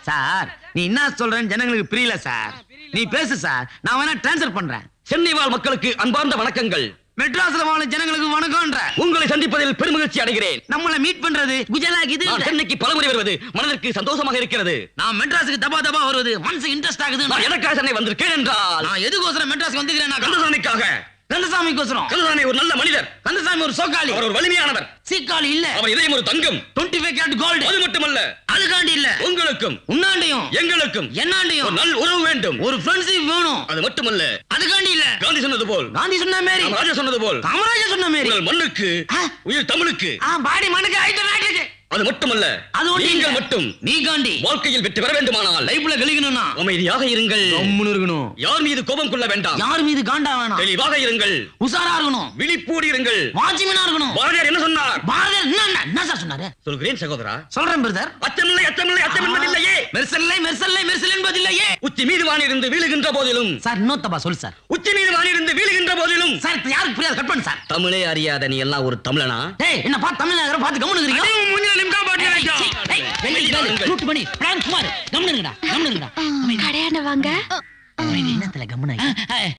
Sir நீ என்ன சொல்றேன்னு ஜனங்களுக்கு புரியல சார். நீ பேசு சார், நான் வேணா டிரான்ஸ்ஃபர் பண்றேன். சென்னை வாழ் மக்களுக்கு அன்பார்ந்த வணக்கங்கள். மெட்ராஸ்ல வாழ ஜனங்களுக்கு வணக்கம்ன்ற. உங்களை சந்திப்பதில் பெருமகிழ்ச்சி அடைகிறேன். நம்மள மீட் பண்றது குஜராத் இது. நான் சென்னைக்கு பலமுறை வருவது மனதிற்கு சந்தோஷமாக இருக்கிறது. நான் மெட்ராஸுக்கு தபா தபா வருவது மனசு இன்ட்ரெஸ்ட் ஆகுது. நான் எதற்காக சென்னை வந்திருக்கேன் என்றால், நான் எதுக்கோசரம் மெட்ராஸ் வந்துக்கிறேன்? நான் கந்தசாமிக்காக. கந்தசாமிக்கோசரம். கந்தசாமி ஒரு நல்ல மனிதர். கந்தசாமி ஒரு சோக்காளி. அவர் ஒரு வலிமையானவர். சீக்காளி இல்ல. அவர் இதயம் ஒரு தங்கம். 25 கேரட் கோல்டு. அது மட்டுமல்ல, அதுக்காண்டி இல்ல, உங்களுக்கும் உன்னாண்டையும் எங்களுக்கும் என்னாண்டையும் ஒரு நல்ல உறவு வேண்டும். ஒரு ஃப்ரெண்ட்ஷிப் வேணும். அது மட்டுமல்ல, அதுக்காண்டி இல்ல, காந்தி சொன்னது போல், காந்தி சொன்ன மாதிரி, ராஜா சொன்னது போல், காமராஜர் சொன்ன மாதிரி, உங்கள் மண்ணுக்கு உயிர் தமிழுக்கு. பாடி மண்ணுக்கு ஆயிட்டு நாட்டுக்கு. அது மட்டுமல்ல, அது நீங்கள் மட்டும் நீ காண்டி வாழ்க்கையில் வெற்றி பெற வேண்டுமானால் லைஃப்ல கழிக்கணும்னா அமைதியாக இருங்கள். கம்முனு இருக்கணும். யார் மீது கோபம் கொள்ள வேண்டாம். யார் மீது காண்டா வேணாம். தெளிவாக இருங்கள். உசாரா இருக்கணும். விழிப்போடு இருங்கள். வாட்ச்மேனா இருக்கணும். பாரதியார் என்ன சொன்னார்? பாரதியார் என்ன சார் சொன்னாரு? சொல்கிறேன் சகோதரா. சொல்றேன் பிரதர். அச்சமில்லை, அச்சமில்லை, அச்சம் என்பதில்லையே. மெர்சல்லை மெர்சல்லை மெர்சல் என்பதில்லையே. உச்சி மீது வானிருந்து வீழுகின்ற போதிலும். சார் இன்னொத்தப்பா சொல்லு சார். உச்சி மீது வானிருந்து வீழுகின்ற போதிலும். சார் இப்ப யாருக்கு புரியாது, கட் பண்ணு சார். தமிழே அறியாத நீ எல்லாம் ஒரு தமிழனா? டேய் என்ன பார்த்து தமிழ்நாடு பார்த்து கம்முனு இருக்கீங்க. கடையான வாங்க. என்னத்துல கம்முனு